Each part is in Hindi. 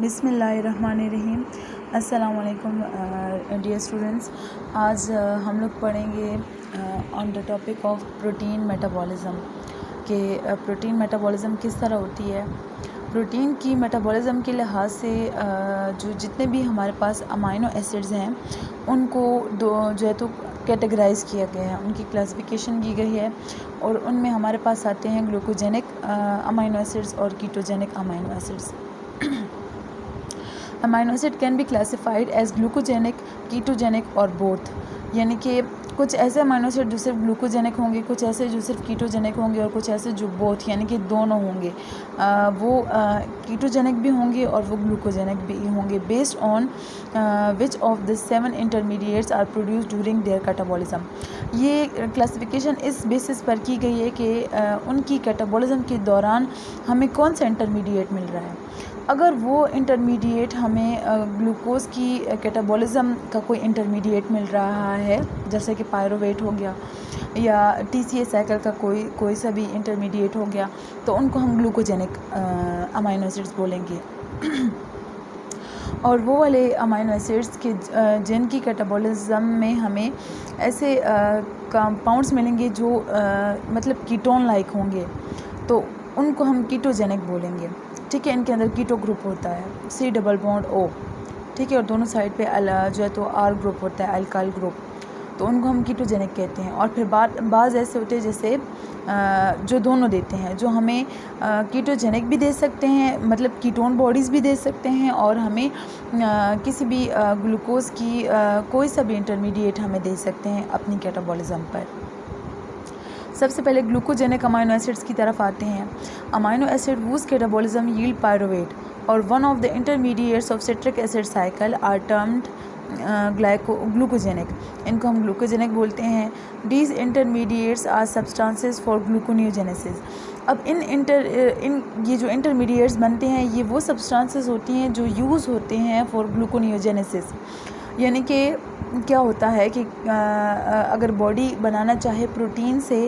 बिस्मिल्लाहिर्रहमानिर्रहीम। अस्सलाम वालेकुम डियर स्टूडेंट्स। आज हम लोग पढ़ेंगे on the topic of protein metabolism कि प्रोटीन मेटाबॉलिज़्म किस तरह होती है। प्रोटीन की मेटाबॉलिज़्म के लिहाज से जो जितने भी हमारे पास अमाइनो एसिड्स हैं उनको जो है तो कैटेगराइज़ किया गया है, उनकी क्लासिफिकेशन की गई है और उनमें हमारे पास आते हैं ग्लूकोजेनिक अमाइनो एसिड्स और ketogenic amino acids. Amino acid can be classified as glucogenic, ketogenic और बोथ, यानी कि कुछ ऐसे अमाइनो एसिड जो सिर्फ ग्लूकोजेनिक होंगे, कुछ ऐसे जो सिर्फ कीटोजेनिक होंगे और कुछ ऐसे जो बोथ यानी कि दोनों होंगे। वो कीटोजेनिक भी होंगे और वो ग्लूकोजेनिक भी होंगे based on which of the 7 intermediates are produce during their catabolism. ये क्लासिफिकेशन इस बेसिस पर की गई है कि उनकी कैटाबॉलिज्म के दौरान हमें कौन सा इंटरमीडिएट मिल रहा है। अगर वो इंटरमीडिएट हमें ग्लूकोज़ की कैटाबॉलिज्म का कोई इंटरमीडिएट मिल रहा है, जैसे कि पायरोवेट हो गया या TCA साइकिल का कोई सा भी इंटरमीडिएट हो गया, तो उनको हम ग्लूकोजेनिक अमाइनो एसिड्स बोलेंगे। और वो वाले अमाइनो एसिड्स के जिनकी कैटाबॉलिज्म में हमें ऐसे कंपाउंड्स मिलेंगे जो मतलब कीटोन लाइक होंगे, तो उनको हम कीटोजेनिक बोलेंगे। ठीक है, इनके अंदर कीटो ग्रुप होता है, C डबल बॉन्ड O, ठीक है, और दोनों साइड पे जो है तो R ग्रुप होता है, अल्काइल ग्रुप, तो उनको हम कीटोजेनिक कहते हैं। और फिर बाज़ ऐसे होते हैं जैसे जो दोनों देते हैं, जो हमें कीटोजेनिक भी दे सकते हैं, मतलब कीटोन बॉडीज़ भी दे सकते हैं, और हमें किसी भी ग्लूकोज़ की कोई सा भी इंटरमीडिएट हमें दे सकते हैं अपनी कैटाबॉलिज्म पर। सबसे पहले ग्लूकोजेनिक अमाइनो एसिड्स की तरफ आते हैं। Amino acid whose catabolism yield pyruvate और one of the intermediates of citric acid cycle are termed glucogenic. इनको हम ग्लूकोजेनिक बोलते हैं। These intermediates are substances for gluconeogenesis. अब इन ये जो इंटरमीडिएट्स बनते हैं ये वो सब्सटेंसेस होती हैं जो यूज़ होते हैं फॉर ग्लूकोनियोजेनेसिस। यानी कि क्या होता है कि अगर बॉडी बनाना चाहे प्रोटीन से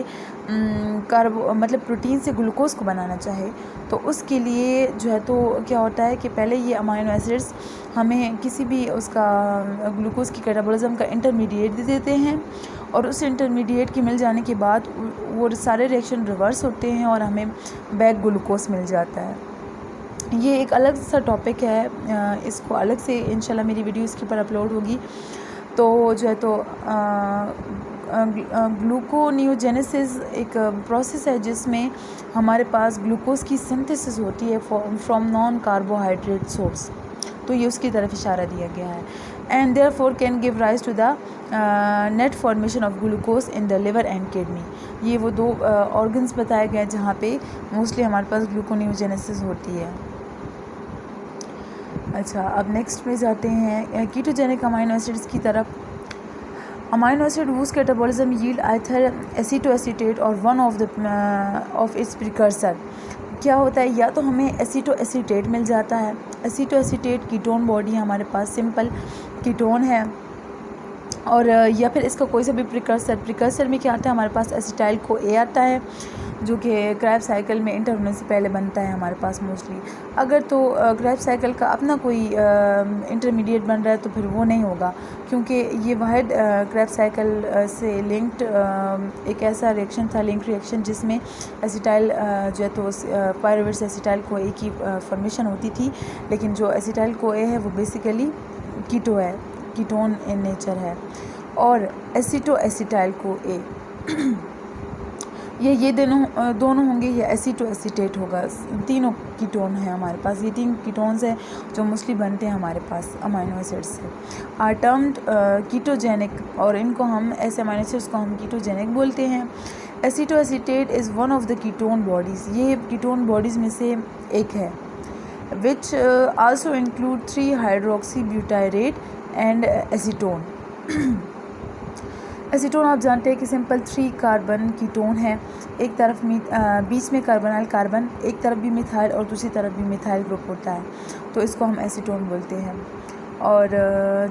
मतलब प्रोटीन से ग्लूकोज़ को बनाना चाहे, तो उसके लिए जो है तो क्या होता है कि पहले ये अमाइनो एसिड्स हमें किसी भी उसका ग्लूकोज़ की कैटाबॉलिज्म का इंटरमीडिएट दे देते हैं, और उस इंटरमीडिएट के मिल जाने के बाद वो सारे रिएक्शन रिवर्स होते हैं और हमें बैक ग्लूकोज़ मिल जाता है। ये एक अलग सा टॉपिक है, इसको अलग से इंशाल्लाह मेरी वीडियो इसके ऊपर अपलोड होगी। तो जो है तो ग्लूकोनियोजेनेसिस एक प्रोसेस है जिसमें हमारे पास ग्लूकोज़ की सिंथेसिस होती है फ्रॉम नॉन कार्बोहाइड्रेट सोर्स, तो ये उसकी तरफ इशारा दिया गया है। And therefore can give rise to the net formation of glucose in the liver and kidney. ये वो दो ऑर्गन्स बताए गए जहाँ पे मोस्टली हमारे पास ग्लूकोनियोजेनेसिस होती है। अच्छा, अब नेक्स्ट पे जाते हैं कीटोजेनिक अमाइनो एसिड्स की तरफ। Amino acid whose catabolism yield either acetoacetate और वन ऑफ इट्स प्रिकर्सर। क्या होता है, या तो हमें एसीटोएसीटेट मिल जाता है। एसीटोएसीटेट कीटोन बॉडी है हमारे पास, सिंपल कीटोन है, और या फिर इसका कोई सा भी प्रिकर्सर में क्या आता है, हमारे पास एसिटाइल को A आता है जो कि क्रैब साइकिल में इंटर होने से पहले बनता है हमारे पास मोस्टली। अगर तो क्रैब साइकिल का अपना कोई इंटरमीडिएट बन रहा है तो फिर वो नहीं होगा, क्योंकि ये वाहिद क्रैब साइकिल से लिंक्ड एक ऐसा रिएक्शन था, लिंक रिएक्शन, जिसमें एसिटाइल जो है तो पायरोवेट से एसिटाइल को A की फॉर्मेशन होती थी, लेकिन जो एसिटाइल को A है वो बेसिकली कीटो है, कीटोन इन नेचर है, और एसिटोएसिटाइल को A ये दोनों होंगे, ये एसीटोएसीटेट होगा। तीनों कीटोन हैं हमारे पास, ये 3 कीटोन्स हैं जो मोस्टली बनते हैं हमारे पास अमाइनो एसिड्स से। आर टर्म्ड कीटोजेनिक, और इनको हम ऐसे अमाइनो एसिड्स को हम कीटोजेनिक बोलते हैं। Acetoacetate is one of the ketone bodies, ये कीटोन बॉडीज़ में से एक है। Which also include 3 hydroxy butyrate and acetone. Acetone आप जानते हैं कि सिंपल 3 कार्बन कीटोन है, एक तरफ बीच में कार्बोनाइल कार्बन, एक तरफ भी मिथाइल और दूसरी तरफ भी मिथाइल ग्रुप होता है, तो इसको हम एसीटोन बोलते हैं। और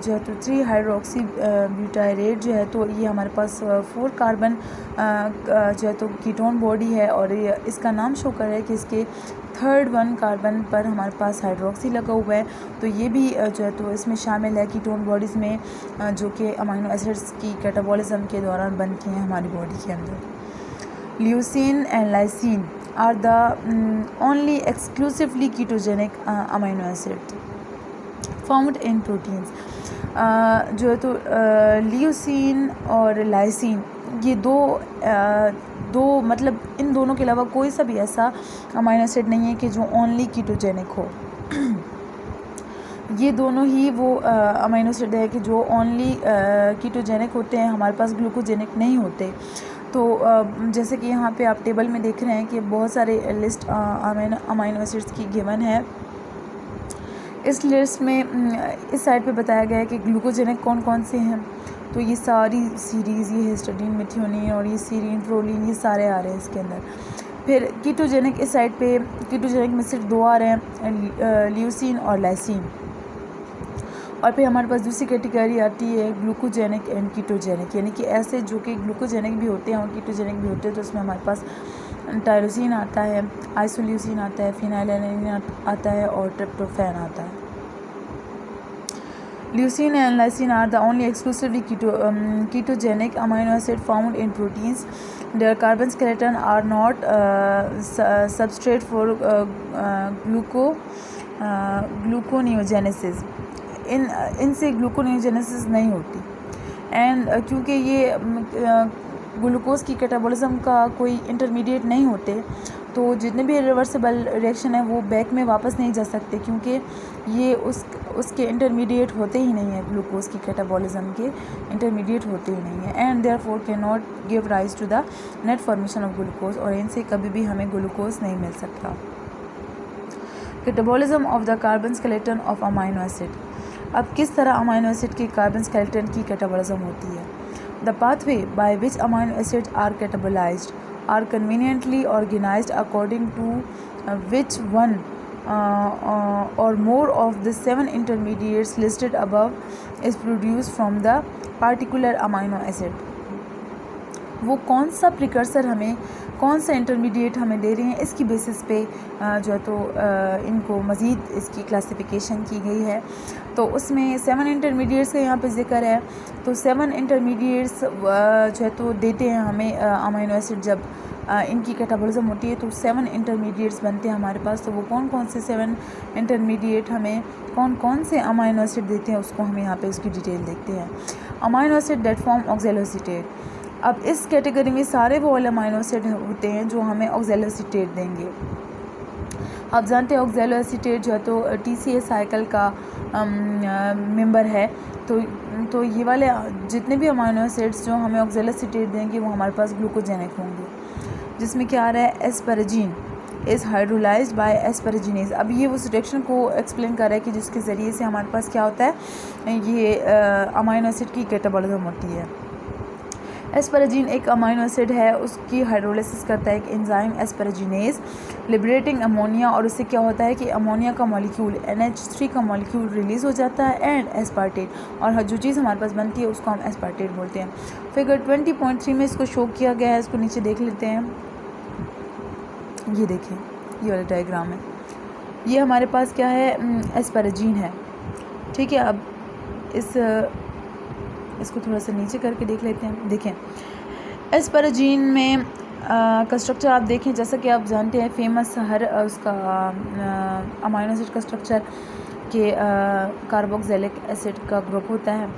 जो है तो 3 हाइड्रोक्सी ब्यूटाइरेट जो है तो ये हमारे पास 4 कार्बन जो है तो कीटोन बॉडी है, और ये इसका नाम शो कर रहा है कि इसके 3rd 1 कार्बन पर हमारे पास हाइड्रोक्सी लगा हुआ है। तो ये भी जो है तो इसमें शामिल है कीटोन बॉडीज़ में, जो कि अमीनो एसिड्स की कैटाबॉलिज्म के दौरान बनती हैं हमारी बॉडी के अंदर। Leucine and lysine are the only exclusively ketogenic amino acid found in proteins. जो है तो ल्यूसीन और लाइसिन ये दो मतलब इन दोनों के अलावा कोई सा भी ऐसा अमीनो एसिड नहीं है कि जो ओनली कीटोजेनिक हो। ये दोनों ही वो अमीनो एसिड है कि जो ओनली कीटोजेनिक होते हैं, हमारे पास ग्लूकोजेनिक नहीं होते। तो जैसे कि यहाँ पे आप टेबल में देख रहे हैं कि बहुत सारे लिस्ट अमीनो एसिड्स की गिवन है। इस लिस्ट में इस साइड पे बताया गया है कि ग्लूकोजेनिक कौन कौन से हैं। तो ये सारी सीरीज़, ये हिस्टडीन, मेथियोनिन और ये सीरीन, प्रोलिन, ये सारे आ रहे हैं इसके अंदर। फिर कीटोजेनिक इस साइड पे, कीटोजेनिक में सिर्फ 2 आ रहे हैं, ल्यूसीन और लाइसिन। और फिर हमारे पास दूसरी कैटेगरी आती है ग्लूकोजेनिक एंड कीटोजेनिक, यानी कि ऐसे जो कि ग्लूकोजेनिक भी होते हैं और कीटोजेनिक भी होते हैं। तो उसमें हमारे पास टायरोसिन आता है, आइसोल्यूसिन आता है, फिनाइलैलानाइन आता है और ट्रिप्टोफैन आता है। Leucine and lysine are the only exclusively ketogenic amino acid found in proteins. Their carbon skeleton are not substrate for gluconeogenesis. इनसे ग्लूकोनेओजेनेसिस नहीं होती। एंड क्योंकि ये ग्लूकोज की कैटाबॉलिज्म का कोई इंटरमीडिएट नहीं होते, तो जितने भी रिवर्सिबल रिएक्शन है वो बैक में वापस नहीं जा सकते, क्योंकि ये उसके इंटरमीडिएट होते ही नहीं है, ग्लूकोज की कैटाबॉलिज्म के इंटरमीडिएट होते ही नहीं है। And therefore cannot give rise to the net formation of glucose, और इनसे कभी भी हमें ग्लूकोज नहीं मिल सकता। Catabolism of the carbon skeleton of amino acid. अब किस तरह अमाइनो एसिड के कार्बन स्केलेटन की कैटाबॉलिज्म होती है? The pathway by which amino acid are catabolised are conveniently organized according to which one or more of the 7 intermediates listed above is produced from the particular amino acid. वो कौन सा प्रिकर्सर हमें, कौन सा इंटरमीडिएट हमें दे रहे हैं, इसकी बेसिस पे जो है तो इनको मज़ीद इसकी क्लासिफिकेशन की गई है। तो उसमें 7 इंटरमीडिएट्स का यहाँ पे ज़िक्र है। तो 7 इंटरमीडिएट्स जो है तो देते हैं हमें अमीनो एसिड। जब इनकी कैटाबॉलिज्म होती है तो 7 इंटरमीडिएट्स बनते हैं हमारे पास। तो वो कौन कौन से 7 इंटरमीडिएट हमें कौन कौन से अमीनो एसिड देते हैं, उसको हम यहाँ पे उसकी डिटेल देखते हैं। Amino acid that form oxaloacetate. अब इस कैटेगरी में सारे वो अमीनो एसिड होते हैं जो हमें ऑक्सैलोएसीटेट देंगे। आप जानते हैं ऑक्सैलोएसीटेट जो है तो TCA साइकिल का मेंबर है। तो ये वाले जितने भी अमीनो एसिड्स जो हमें ऑक्सैलोएसीटेट देंगे वो हमारे पास ग्लूकोजेनिक होंगे, जिसमें क्या आ रहा है, एस्पैराजीन इज़ हाइड्रोलाइज्ड बाय एस्पैराजीनेज। अब ये उस रिएक्शन को एक्सप्लेन कर रहा है कि जिसके ज़रिए से हमारे पास क्या होता है, ये अमीनो एसिड की कैटाबॉलिज्म होती है। एस्पैराजीन एक अमीनो एसिड है, उसकी हाइड्रोलाइसिस करता है एक एंजाइम एस्पैराजीनेज, लिबरेटिंग अमोनिया, और उससे क्या होता है कि अमोनिया का मॉलिक्यूल NH3 का मॉलिक्यूल रिलीज़ हो जाता है एंड एस्पार्टेट, और जो चीज़ हमारे पास बनती है उसको हम एस्पार्टेट बोलते हैं। फिगर 20.3 में इसको शो किया गया है, इसको नीचे देख लेते हैं। ये देखें, ये वाला डायग्राम है, ये हमारे पास क्या है, एस्पैराजीन है। ठीक है, अब इसको थोड़ा सा नीचे करके देख लेते हैं। देखें एस्पैराजीन में का स्ट्रक्चर आप देखें, जैसा कि आप जानते हैं फेमस हर उसका अमीनो एसिड का स्ट्रक्चर के कार्बोक्सिलिक एसिड का ग्रुप होता है,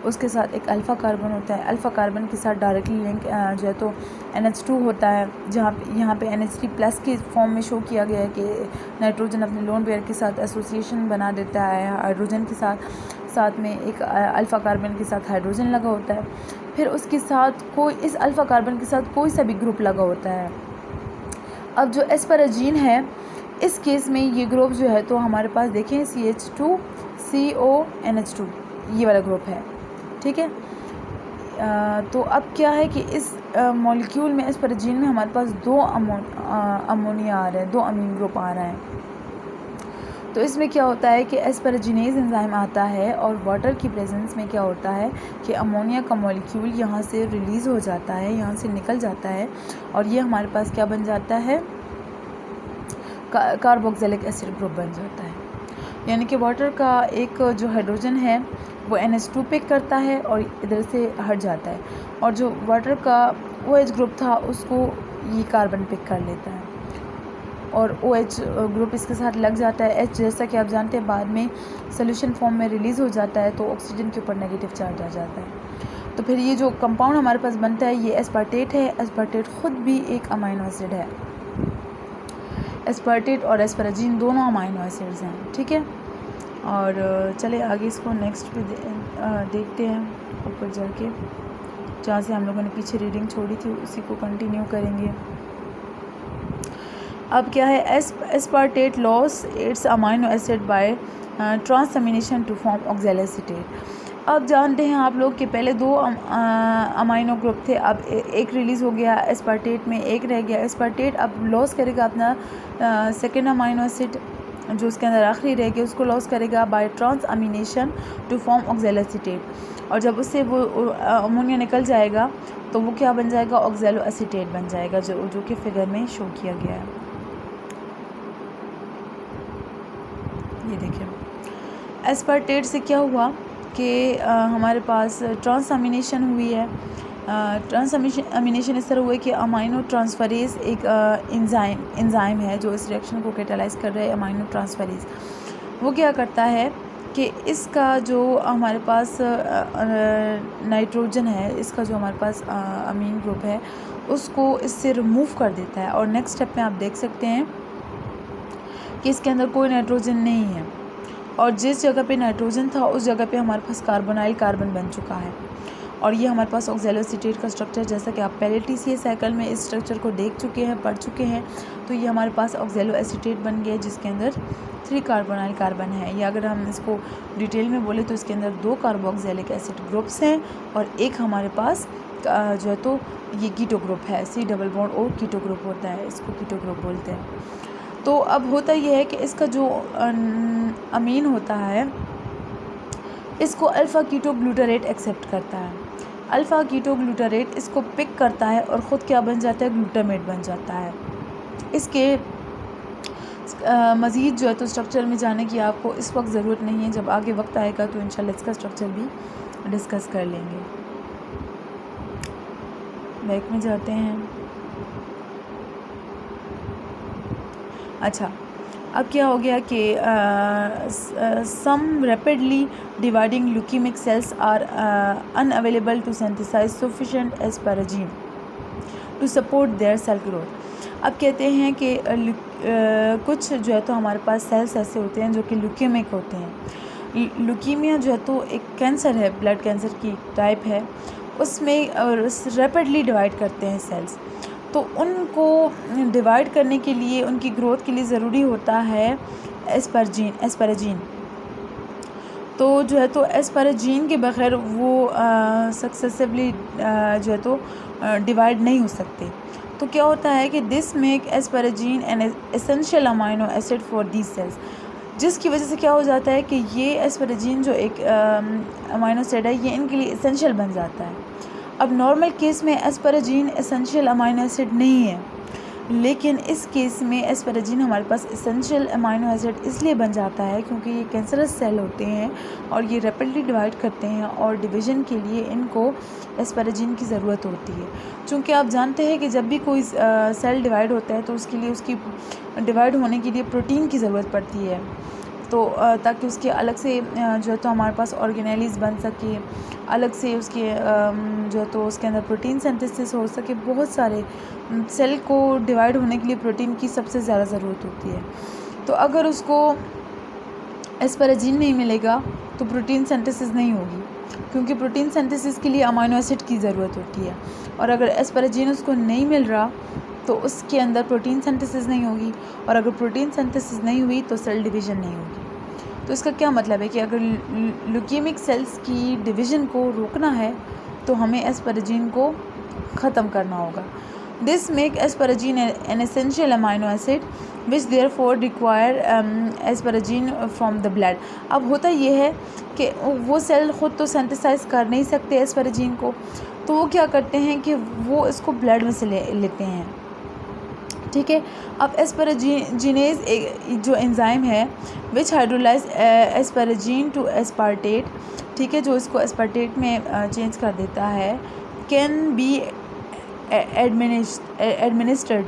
उसके साथ एक अल्फ़ा कार्बन होता है, अल्फ़ा कार्बन के साथ डायरेक्टली लिंक जो है तो NH2 होता है, जहाँ यहाँ पे NH3+ के फॉर्म में शो किया गया है कि नाइट्रोजन अपने लोन पेयर के साथ एसोसिएशन बना देता है हाइड्रोजन के साथ में एक अल्फ़ा कार्बन के साथ हाइड्रोजन लगा होता है, फिर उसके साथ कोई इस अल्फ़ा कार्बन के साथ कोई सा भी ग्रुप लगा होता है। अब जो एस्पैराजीन है, इस केस में ये ग्रुप जो है तो हमारे पास देखें CH2CONH2 ये वाला ग्रुप है। ठीक है, तो अब क्या है कि इस मॉलिक्यूल में एस्पैराजीन में हमारे पास 2 अमोनिया आ रहे हैं, 2 अमीन ग्रुप आ रहे हैं। तो इसमें क्या होता है कि एस्पैराजिनेज एंजाइम आता है और वाटर की प्रेजेंस में क्या होता है कि अमोनिया का मॉलिक्यूल यहाँ से रिलीज़ हो जाता है, यहाँ से निकल जाता है और ये हमारे पास क्या बन जाता है, कार्बोक्सिलिक एसिड ग्रुप बन जाता है। यानी कि वाटर का एक जो हाइड्रोजन है वो NH2 पिक करता है और इधर से हट जाता है, और जो वाटर का OH ग्रुप था उसको ये कार्बन पिक कर लेता है और OH ग्रुप इसके साथ लग जाता है। H जैसा कि आप जानते हैं बाद में सोल्यूशन फॉर्म में रिलीज़ हो जाता है, तो ऑक्सीजन के ऊपर नेगेटिव चार्ज आ जाता है। तो फिर ये जो कंपाउंड हमारे पास बनता है ये एस्पार्टेट है। एस्पार्टेट ख़ुद भी एक अमाइनो एसिड है। एस्पार्टेट और एस्पैराजीन दोनों अमाइनो एसिड्स हैं, ठीक है। और चले आगे इसको नेक्स्ट पे देखते हैं ऊपर जाके, जहाँ से हम लोगों ने पीछे रीडिंग छोड़ी थी उसी को कंटिन्यू करेंगे। अब क्या है, aspartate loss its amino acid by transamination to form oxaloacetate. अब जानते हैं आप लोग कि पहले 2 अमाइनो ग्रुप थे, अब एक रिलीज़ हो गया एस्पार्टेट में, एक रह गया। एस्पार्टेट अब लॉस करेगा अपना सेकेंड अमाइनो एसिड जो उसके अंदर आखिरी रह गया, उसको लॉस करेगा बाय ट्रांसअमीनेशन टू फॉर्म ऑक्सैलोएसीटेट, और जब उससे वो अमोनिया निकल जाएगा तो वो क्या बन जाएगा, ऑक्सैलोएसीटेट बन जाएगा, जो कि फिगर में शो किया गया है। ये देखिए एस्पार्टेट से क्या हुआ कि हमारे पास ट्रांसअमीनेशन हुई है। ट्रांसअमीनेशन इस तरह हुआ है कि अमाइनो ट्रांसफरेज एक एंजाइम है जो इस रिएक्शन को कैटालाइज कर रहा है। अमाइनो ट्रांसफरेज वो क्या करता है कि इसका जो हमारे पास नाइट्रोजन है, इसका जो हमारे पास अमीन ग्रुप है उसको इससे रिमूव कर देता है, और नेक्स्ट स्टेप में आप देख सकते हैं कि इसके अंदर कोई नाइट्रोजन नहीं है, और जिस जगह पे नाइट्रोजन था उस जगह पे हमारे पास कार्बोनाइल कार्बन बन चुका है। और ये हमारे पास ऑक्सैलोएसीटेट का स्ट्रक्चर, जैसा कि आप पहले TCA साइकिल में इस स्ट्रक्चर को देख चुके हैं, पढ़ चुके हैं, तो ये हमारे पास ऑक्सैलोएसीटेट बन गया जिसके अंदर 3 कार्बोनाइल कार्बन है। या अगर हम इसको डिटेल में बोले तो इसके अंदर 2 कार्बोक्सिलिक एसिड ग्रुप्स हैं और एक हमारे पास जो है तो ये कीटो ग्रुप है, C double bond O keto group होता है, इसको कीटो ग्रुप बोलते हैं। तो अब होता यह है कि इसका जो अमीन होता है इसको अल्फ़ा कीटो ग्लूटारेट एक्सेप्ट करता है। अल्फ़ा कीटो ग्लूटारेट इसको पिक करता है और ख़ुद क्या बन जाता है, ग्लूटामेट बन जाता है। इसके मज़ीद जो है तो स्ट्रक्चर में जाने की आपको इस वक्त ज़रूरत नहीं है, जब आगे वक्त आएगा तो इंशाल्लाह इसका स्ट्रक्चर भी डिस्कस कर लेंगे। बैक में जाते हैं। अच्छा, अब क्या हो गया कि some rapidly dividing leukaemic cells are unavailable to synthesise sufficient asparagine to support their cell growth. अब कहते हैं कि कुछ जो है तो हमारे पास सेल्स ऐसे होते हैं जो कि ल्यूकीमिक होते हैं। ल्यूकीमिया जो है तो एक कैंसर है, ब्लड कैंसर की टाइप है, उसमें रैपिडली डिवाइड करते हैं सेल्स। तो उनको डिवाइड करने के लिए, उनकी ग्रोथ के लिए ज़रूरी होता है एस्पैराजीन। तो जो है तो एस्पैराजीन के बगैर वो सक्सेसिवली जो है तो डिवाइड नहीं हो सकते। तो क्या होता है कि this make asparagine an essential amino acid for these cells, जिसकी वजह से क्या हो जाता है कि ये एस्पैराजीन जो एक अमाइनो एसिड है ये इनके लिए एसेंशियल बन जाता है। अब नॉर्मल केस में एस्पैराजीन एसेंशियल अमाइनो एसिड नहीं है, लेकिन इस केस में एस्पैराजीन हमारे पास एसेंशियल अमाइनो एसिड इसलिए बन जाता है क्योंकि ये कैंसरस सेल होते हैं और ये रैपिडली डिवाइड करते हैं और डिवीज़न के लिए इनको एस्पैराजीन की ज़रूरत होती है। चूँकि आप जानते हैं कि जब भी कोई सेल डिवाइड होता है तो उसके लिए, उसकी डिवाइड होने के लिए प्रोटीन की ज़रूरत पड़ती है, तो ताकि उसके अलग से जो है तो हमारे पास ऑर्गेनेलिस बन सके, अलग से उसके जो है तो उसके अंदर प्रोटीन सिंथेसिस हो सके। बहुत सारे सेल को डिवाइड होने के लिए प्रोटीन की सबसे ज़्यादा ज़रूरत होती है। तो अगर उसको एस्पैराजीन नहीं मिलेगा तो प्रोटीन सिंथेसिस नहीं होगी, क्योंकि प्रोटीन सिंथेसिस के लिए अमाइनो एसिड की ज़रूरत होती है, और अगर एस्पैराजीन उसको नहीं मिल रहा तो उसके अंदर प्रोटीन सिंथेसिस नहीं होगी, और अगर प्रोटीन सिंथेसिस नहीं हुई तो सेल डिवीज़न नहीं होगी। तो इसका क्या मतलब है कि अगर ल्यूकीमिक सेल्स की डिवीज़न को रोकना है तो हमें एस्पैराजीन को ख़त्म करना होगा। This make asparagine an essential amino acid which therefore require asparagine from the blood. अब होता ये है कि वो सेल ख़ुद तो सिंथेसाइज कर नहीं सकते एस्पैराजीन को, तो वो क्या करते हैं कि वो इसको ब्लड में से लेते हैं। ठीक है, अब एस्पैराजीनेज जो एंजाइम है विच हाइड्रोलाइज एस्पैराजीन टू एस्पार्टेट, ठीक है, जो इसको एस्पार्टेट में चेंज कर देता है, can be administered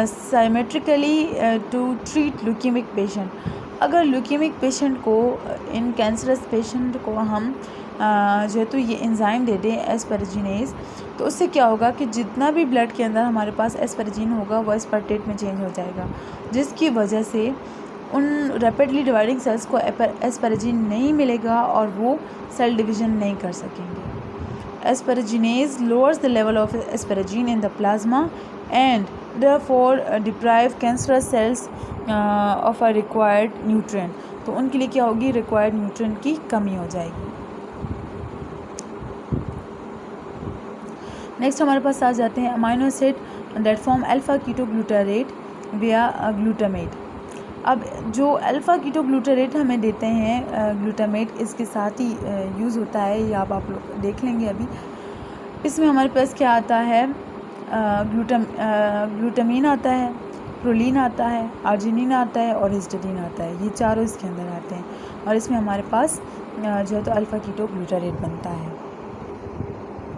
symmetrically to treat leukemic patient. अगर ल्यूकेमिक पेशेंट को, इन कैंसरस पेशेंट को हम जो है तो ये एंजाइम दे दें एस्पैराजीनेज, तो उससे क्या होगा कि जितना भी ब्लड के अंदर हमारे पास एस्पैराजीन होगा वो एस्पार्टेट में चेंज हो जाएगा, जिसकी वजह से उन रैपिडली डिवाइडिंग सेल्स को एस्पैराजीन नहीं मिलेगा और वो सेल डिवीज़न नहीं कर सकेंगे। Asparaginase lowers the level of asparagine in the plasma and therefore deprive cancerous cells of a required nutrient. तो उनके लिए क्या होगी, रिक्वायर्ड न्यूट्रिएंट की कमी हो जाएगी। नेक्स्ट हमारे पास आ जाते हैं amino acid that form alpha ketoglutarate विया ग्लूटामेट। अब जो अल्फ़ा कीटोग्लूटारेट हमें देते हैं ग्लूटामेट, इसके साथ ही यूज़ होता है, ये आप लोग देख लेंगे अभी। इसमें हमारे पास क्या आता है, ग्लूटामीन आता है, प्रोलीन आता है, आर्जिनिन आता है और हिस्टीडीन आता है। ये चारों इसके अंदर आते हैं और इसमें हमारे पास जो है तो अल्फ़ा कीटोग्लूटारेट बनता है।